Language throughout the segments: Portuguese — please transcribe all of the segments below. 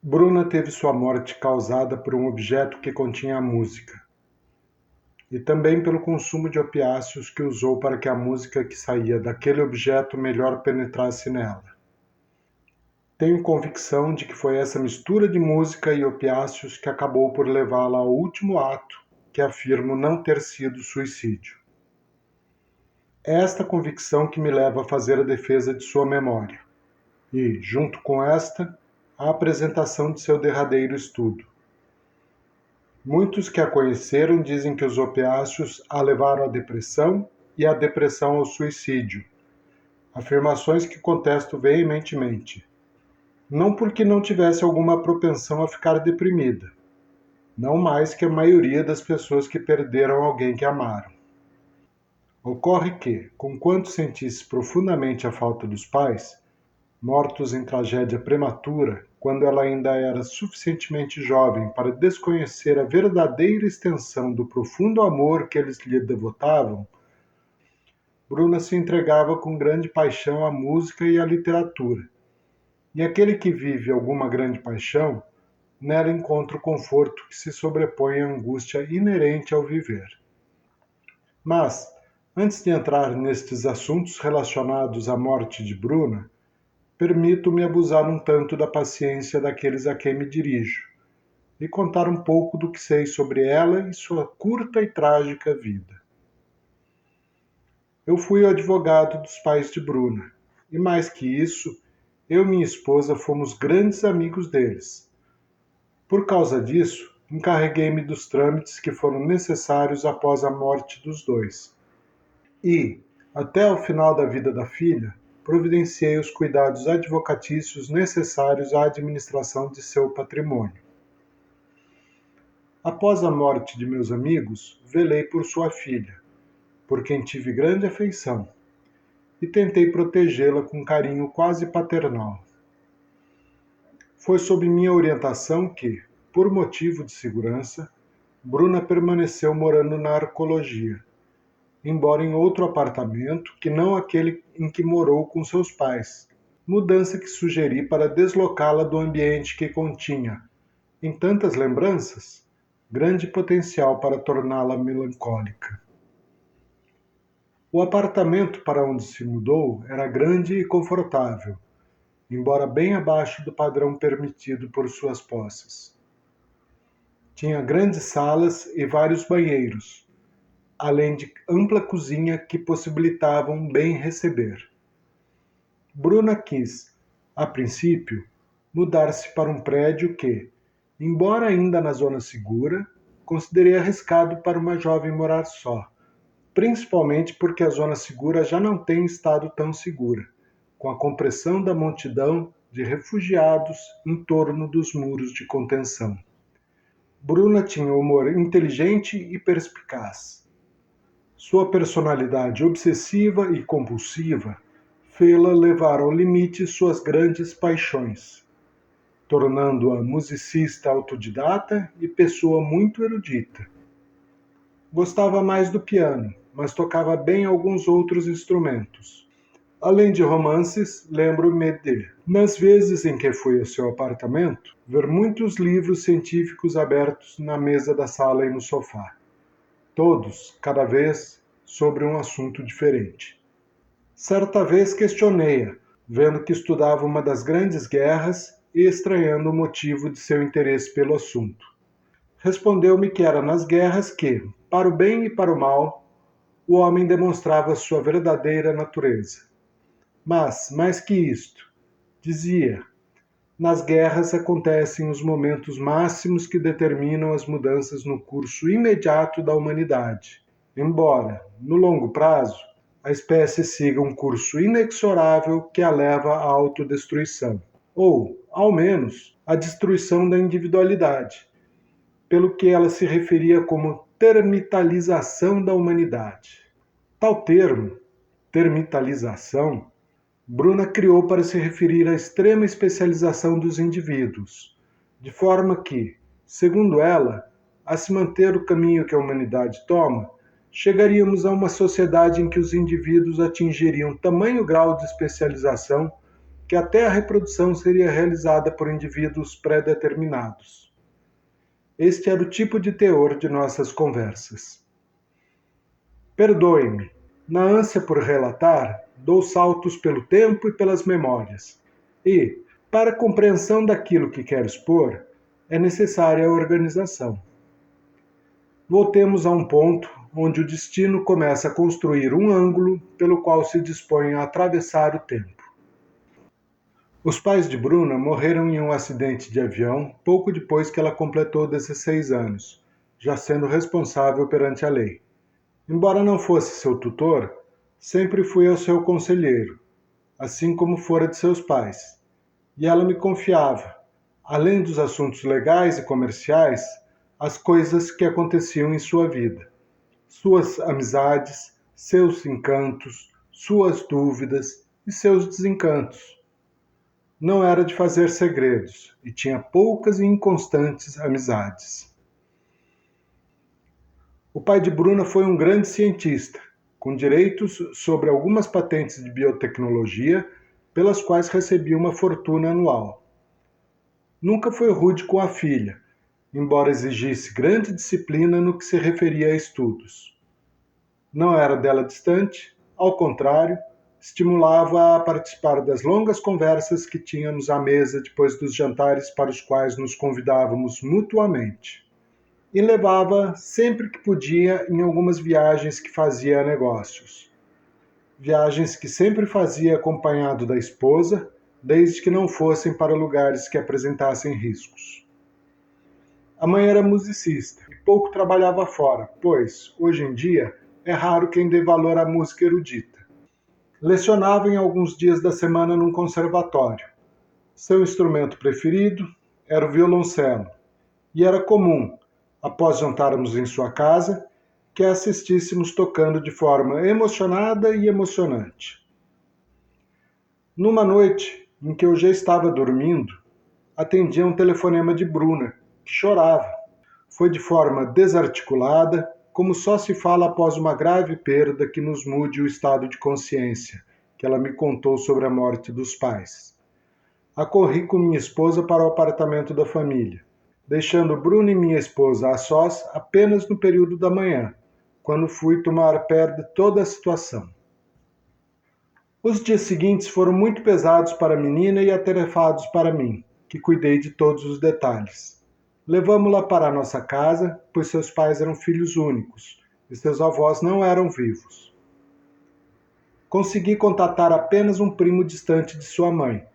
Bruna teve sua morte causada por um objeto que continha a música, e também pelo consumo de opiáceos que usou para que a música que saía daquele objeto melhor penetrasse nela. Tenho convicção de que foi essa mistura de música e opiáceos que acabou por levá-la ao último ato, que afirmo não ter sido suicídio. É esta convicção que me leva a fazer a defesa de sua memória e, junto com esta, a apresentação de seu derradeiro estudo. Muitos que a conheceram dizem que os opiáceos a levaram à depressão e a depressão ao suicídio, afirmações que contesto veementemente. Não porque não tivesse alguma propensão a ficar deprimida, não mais que a maioria das pessoas que perderam alguém que amaram. Ocorre que, conquanto sentisse profundamente a falta dos pais, mortos em tragédia prematura, quando ela ainda era suficientemente jovem para desconhecer a verdadeira extensão do profundo amor que eles lhe devotavam, Bruna se entregava com grande paixão à música e à literatura. E aquele que vive alguma grande paixão, nela encontra o conforto que se sobrepõe à angústia inerente ao viver. Mas, antes de entrar nestes assuntos relacionados à morte de Bruna, permito-me abusar um tanto da paciência daqueles a quem me dirijo e contar um pouco do que sei sobre ela e sua curta e trágica vida. Eu fui o advogado dos pais de Bruna, e mais que isso, eu e minha esposa fomos grandes amigos deles. Por causa disso, encarreguei-me dos trâmites que foram necessários após a morte dos dois. E, até ao final da vida da filha, providenciei os cuidados advocatícios necessários à administração de seu patrimônio. Após a morte de meus amigos, velei por sua filha, por quem tive grande afeição, e tentei protegê-la com carinho quase paternal. Foi sob minha orientação que, por motivo de segurança, Bruna permaneceu morando na Arcologia, embora em outro apartamento que não aquele em que morou com seus pais, mudança que sugeri para deslocá-la do ambiente que continha, em tantas lembranças, grande potencial para torná-la melancólica. O apartamento para onde se mudou era grande e confortável, embora bem abaixo do padrão permitido por suas posses. Tinha grandes salas e vários banheiros, além de ampla cozinha que possibilitavam bem receber. Bruna quis, a princípio, mudar-se para um prédio que, embora ainda na zona segura, considerei arriscado para uma jovem morar só, principalmente porque a zona segura já não tem estado tão segura, com a compressão da multidão de refugiados em torno dos muros de contenção. Bruna tinha humor inteligente e perspicaz. Sua personalidade obsessiva e compulsiva fê-la levar ao limite suas grandes paixões, tornando-a musicista autodidata e pessoa muito erudita. Gostava mais do piano, mas tocava bem alguns outros instrumentos. Além de romances, lembro-me de, nas vezes em que fui ao seu apartamento, ver muitos livros científicos abertos na mesa da sala e no sofá. Todos, cada vez, sobre um assunto diferente. Certa vez questionei-a, vendo que estudava uma das grandes guerras e estranhando o motivo de seu interesse pelo assunto. Respondeu-me que era nas guerras que, para o bem e para o mal, o homem demonstrava sua verdadeira natureza. Mas, mais que isto, dizia, nas guerras acontecem os momentos máximos que determinam as mudanças no curso imediato da humanidade, embora, no longo prazo, a espécie siga um curso inexorável que a leva à autodestruição, ou, ao menos, à destruição da individualidade, pelo que ela se referia como termitalização da humanidade. Tal termo, termitalização, Bruna criou para se referir à extrema especialização dos indivíduos, de forma que, segundo ela, a se manter o caminho que a humanidade toma, chegaríamos a uma sociedade em que os indivíduos atingiriam tamanho grau de especialização que até a reprodução seria realizada por indivíduos pré-determinados. Este era o tipo de teor de nossas conversas. Perdoe-me, na ânsia por relatar, dou saltos pelo tempo e pelas memórias. E, para a compreensão daquilo que quero expor, é necessária a organização. Voltemos a um ponto onde o destino começa a construir um ângulo pelo qual se dispõe a atravessar o tempo. Os pais de Bruna morreram em um acidente de avião pouco depois que ela completou 16 anos, já sendo responsável perante a lei. Embora não fosse seu tutor, sempre fui ao seu conselheiro, assim como fora de seus pais. E ela me confiava, além dos assuntos legais e comerciais, as coisas que aconteciam em sua vida, suas amizades, seus encantos, suas dúvidas e seus desencantos. Não era de fazer segredos e tinha poucas e inconstantes amizades. O pai de Bruna foi um grande cientista, com direitos sobre algumas patentes de biotecnologia, pelas quais recebia uma fortuna anual. Nunca foi rude com a filha, embora exigisse grande disciplina no que se referia a estudos. Não era dela distante, ao contrário, estimulava-a a participar das longas conversas que tínhamos à mesa depois dos jantares para os quais nos convidávamos mutuamente. E levava, sempre que podia, em algumas viagens que fazia a negócios. Viagens que sempre fazia acompanhado da esposa, desde que não fossem para lugares que apresentassem riscos. A mãe era musicista e pouco trabalhava fora, pois, hoje em dia, é raro quem dê valor à música erudita. Lecionava em alguns dias da semana num conservatório. Seu instrumento preferido era o violoncelo, e era comum, após jantarmos em sua casa, que a assistíssemos tocando de forma emocionada e emocionante. Numa noite em que eu já estava dormindo, atendi a um telefonema de Bruna, que chorava. Foi de forma desarticulada, como só se fala após uma grave perda que nos mude o estado de consciência, que ela me contou sobre a morte dos pais. Acorri com minha esposa para o apartamento da família, deixando Bruna e minha esposa a sós apenas no período da manhã, quando fui tomar pé de toda a situação. Os dias seguintes foram muito pesados para a menina e atarefados para mim, que cuidei de todos os detalhes. Levamo-la para a nossa casa, pois seus pais eram filhos únicos e seus avós não eram vivos. Consegui contatar apenas um primo distante de sua mãe,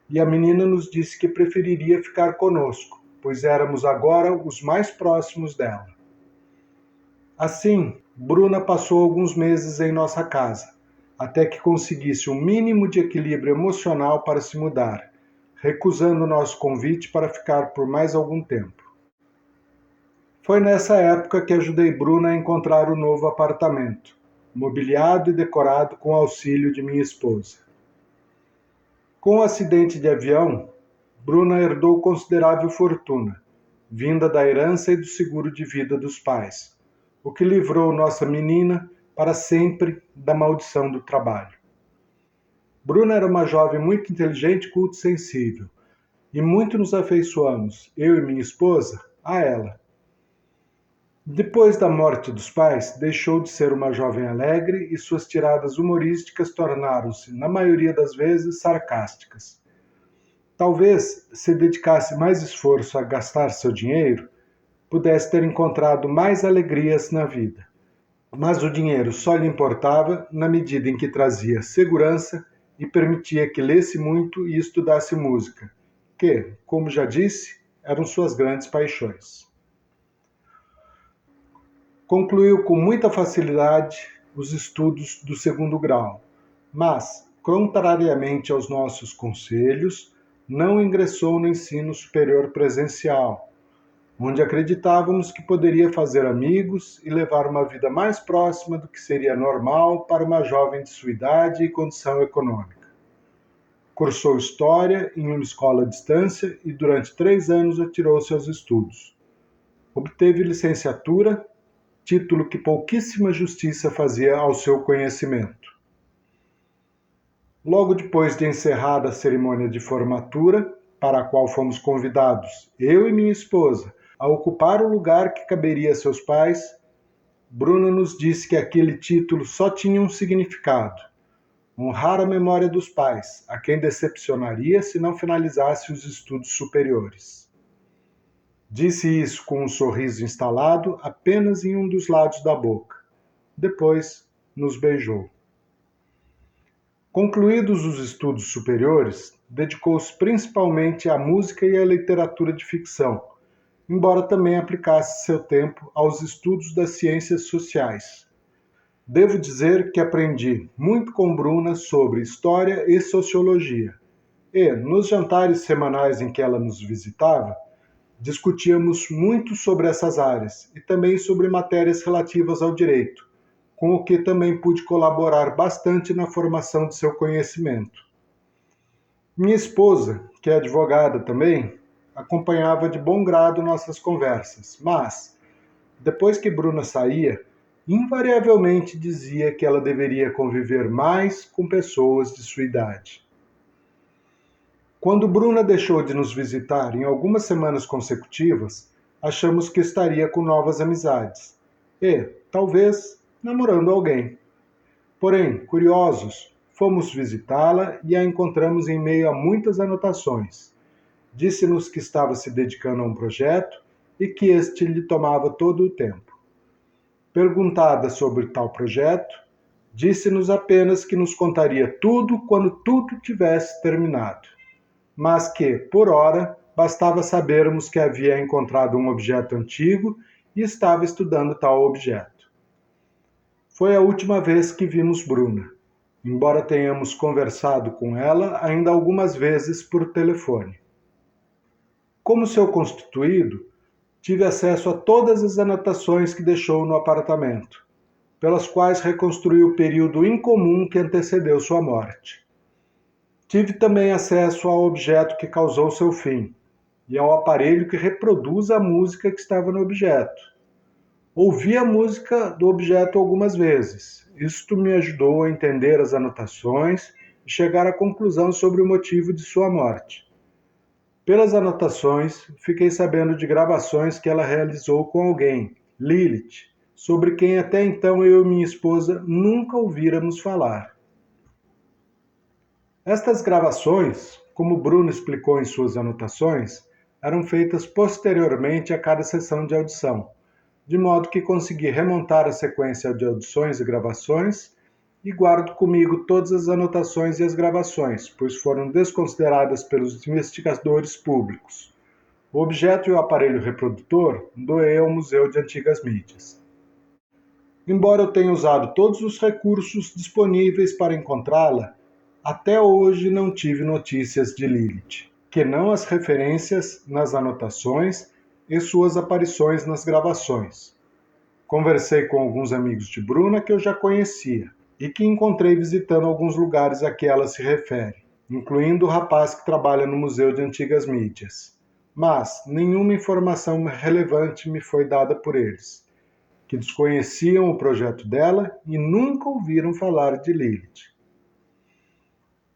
e a menina nos disse que preferiria ficar conosco, pois éramos agora os mais próximos dela. Assim, Bruna passou alguns meses em nossa casa, até que conseguisse um mínimo de equilíbrio emocional para se mudar, recusando nosso convite para ficar por mais algum tempo. Foi nessa época que ajudei Bruna a encontrar o novo apartamento, mobiliado e decorado com auxílio de minha esposa. Com o acidente de avião, Bruna herdou considerável fortuna, vinda da herança e do seguro de vida dos pais, o que livrou nossa menina para sempre da maldição do trabalho. Bruna era uma jovem muito inteligente, culta e sensível, e muito nos afeiçoamos, eu e minha esposa, a ela. Depois da morte dos pais, deixou de ser uma jovem alegre e suas tiradas humorísticas tornaram-se, na maioria das vezes, sarcásticas. Talvez, se dedicasse mais esforço a gastar seu dinheiro, pudesse ter encontrado mais alegrias na vida. Mas o dinheiro só lhe importava na medida em que trazia segurança e permitia que lesse muito e estudasse música, que, como já disse, eram suas grandes paixões. Concluiu com muita facilidade os estudos do segundo grau, mas, contrariamente aos nossos conselhos, não ingressou no ensino superior presencial, onde acreditávamos que poderia fazer amigos e levar uma vida mais próxima do que seria normal para uma jovem de sua idade e condição econômica. Cursou História em uma escola à distância e durante 3 anos atirou seus estudos. Obteve licenciatura, título que pouquíssima justiça fazia ao seu conhecimento. Logo depois de encerrada a cerimônia de formatura, para a qual fomos convidados, eu e minha esposa, a ocupar o lugar que caberia a seus pais, Bruna nos disse que aquele título só tinha um significado: honrar a memória dos pais, a quem decepcionaria se não finalizasse os estudos superiores. Disse isso com um sorriso instalado apenas em um dos lados da boca. Depois nos beijou. Concluídos os estudos superiores, dedicou-se principalmente à música e à literatura de ficção, embora também aplicasse seu tempo aos estudos das ciências sociais. Devo dizer que aprendi muito com Bruna sobre história e sociologia, e, nos jantares semanais em que ela nos visitava, discutíamos muito sobre essas áreas e também sobre matérias relativas ao direito, com o que também pude colaborar bastante na formação de seu conhecimento. Minha esposa, que é advogada também, acompanhava de bom grado nossas conversas, mas, depois que Bruna saía, invariavelmente dizia que ela deveria conviver mais com pessoas de sua idade. Quando Bruna deixou de nos visitar em algumas semanas consecutivas, achamos que estaria com novas amizades e, talvez, namorando alguém. Porém, curiosos, fomos visitá-la e a encontramos em meio a muitas anotações. Disse-nos que estava se dedicando a um projeto e que este lhe tomava todo o tempo. Perguntada sobre tal projeto, disse-nos apenas que nos contaria tudo quando tudo tivesse terminado, mas que, por ora, bastava sabermos que havia encontrado um objeto antigo e estava estudando tal objeto. Foi a última vez que vimos Bruna, embora tenhamos conversado com ela ainda algumas vezes por telefone. Como seu constituído, tive acesso a todas as anotações que deixou no apartamento, pelas quais reconstruí o período incomum que antecedeu sua morte. Tive também acesso ao objeto que causou seu fim e ao aparelho que reproduz a música que estava no objeto. Ouvi a música do objeto algumas vezes. Isto me ajudou a entender as anotações e chegar à conclusão sobre o motivo de sua morte. Pelas anotações, fiquei sabendo de gravações que ela realizou com alguém, Lilith, sobre quem até então eu e minha esposa nunca ouvíramos falar. Estas gravações, como Bruno explicou em suas anotações, eram feitas posteriormente a cada sessão de audição, de modo que consegui remontar a sequência de audições e gravações e guardo comigo todas as anotações e as gravações, pois foram desconsideradas pelos investigadores públicos. O objeto e o aparelho reprodutor doei ao Museu de Antigas Mídias. Embora eu tenha usado todos os recursos disponíveis para encontrá-la, até hoje não tive notícias de Lilith, que não as referências nas anotações e suas aparições nas gravações. Conversei com alguns amigos de Bruna que eu já conhecia e que encontrei visitando alguns lugares a que ela se refere, incluindo o rapaz que trabalha no Museu de Antigas Mídias. Mas nenhuma informação relevante me foi dada por eles, que desconheciam o projeto dela e nunca ouviram falar de Lilith.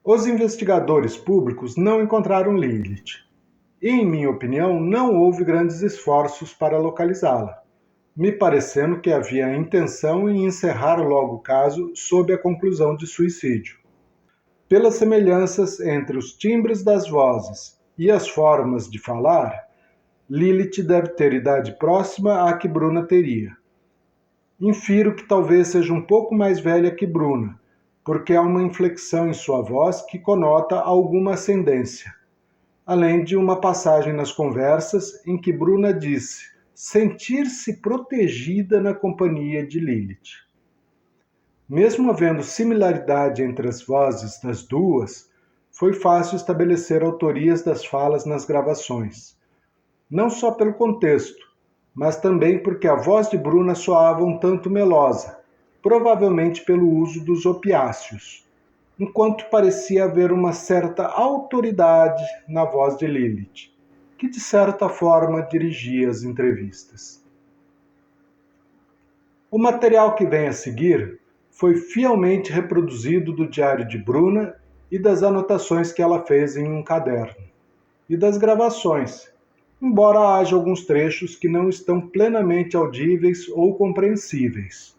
Os investigadores públicos não encontraram Lilith, e, em minha opinião, não houve grandes esforços para localizá-la, me parecendo que havia intenção em encerrar logo o caso sob a conclusão de suicídio. Pelas semelhanças entre os timbres das vozes e as formas de falar, Lilith deve ter idade próxima à que Bruna teria. Infiro que talvez seja um pouco mais velha que Bruna, porque há uma inflexão em sua voz que conota alguma ascendência, além de uma passagem nas conversas em que Bruna disse sentir-se protegida na companhia de Lilith. Mesmo havendo similaridade entre as vozes das duas, foi fácil estabelecer autorias das falas nas gravações. Não só pelo contexto, mas também porque a voz de Bruna soava um tanto melosa, provavelmente pelo uso dos opiáceos, enquanto parecia haver uma certa autoridade na voz de Lilith, que de certa forma dirigia as entrevistas. O material que vem a seguir foi fielmente reproduzido do diário de Bruna e das anotações que ela fez em um caderno, e das gravações, embora haja alguns trechos que não estão plenamente audíveis ou compreensíveis.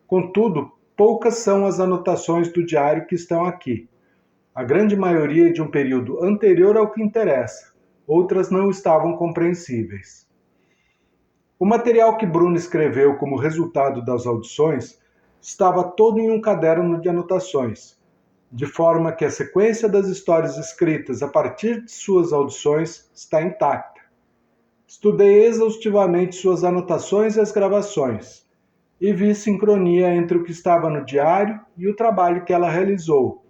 Contudo, poucas são as anotações do diário que estão aqui. A grande maioria é de um período anterior ao que interessa, outras não estavam compreensíveis. O material que Bruno escreveu como resultado das audições estava todo em um caderno de anotações, de forma que a sequência das histórias escritas a partir de suas audições está intacta. Estudei exaustivamente suas anotações e as gravações, e vi sincronia entre o que estava no diário e o trabalho que ela realizou,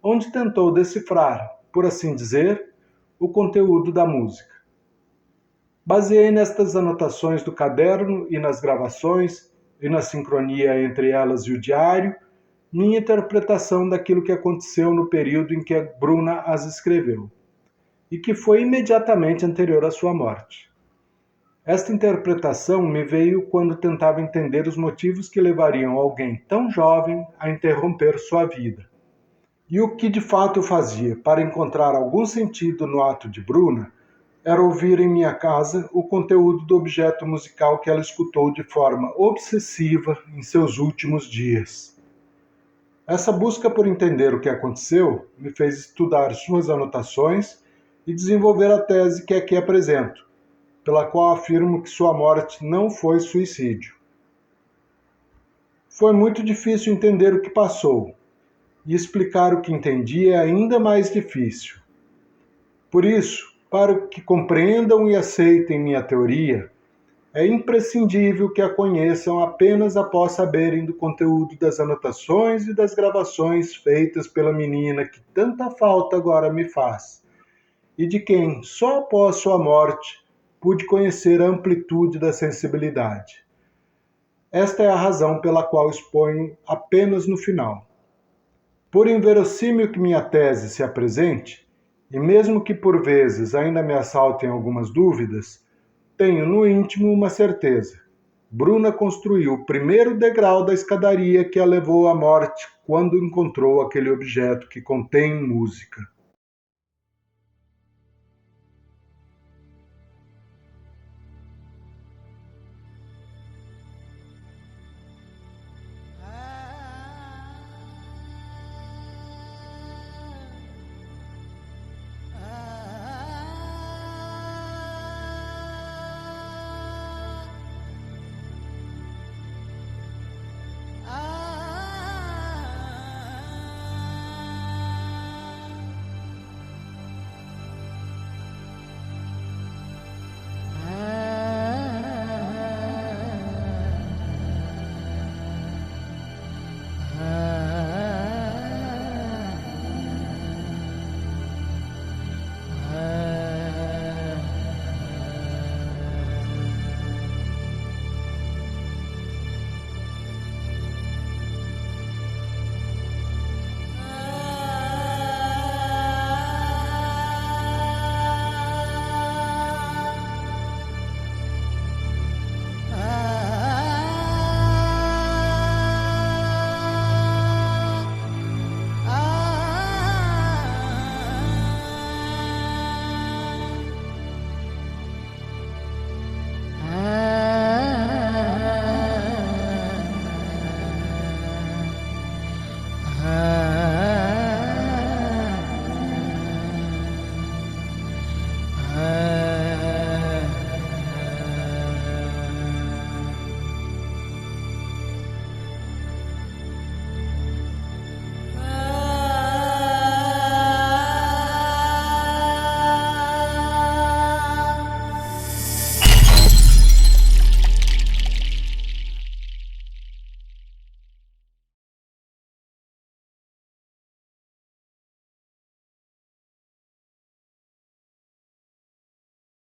onde tentou decifrar, por assim dizer, o conteúdo da música. Baseei nestas anotações do caderno e nas gravações, e na sincronia entre elas e o diário, minha interpretação daquilo que aconteceu no período em que a Bruna as escreveu, e que foi imediatamente anterior à sua morte. Esta interpretação me veio quando tentava entender os motivos que levariam alguém tão jovem a interromper sua vida. E o que de fato eu fazia para encontrar algum sentido no ato de Bruna era ouvir em minha casa o conteúdo do objeto musical que ela escutou de forma obsessiva em seus últimos dias. Essa busca por entender o que aconteceu me fez estudar suas anotações e desenvolver a tese que aqui apresento, pela qual afirmo que sua morte não foi suicídio. Foi muito difícil entender o que passou, e explicar o que entendi é ainda mais difícil. Por isso, para que compreendam e aceitem minha teoria, é imprescindível que a conheçam apenas após saberem do conteúdo das anotações e das gravações feitas pela menina que tanta falta agora me faz, e de quem, só após sua morte, pude conhecer a amplitude da sensibilidade. Esta é a razão pela qual exponho apenas no final. Por inverossímil que minha tese se apresente, e mesmo que por vezes ainda me assaltem algumas dúvidas, tenho no íntimo uma certeza. Bruna construiu o primeiro degrau da escadaria que a levou à morte quando encontrou aquele objeto que contém música.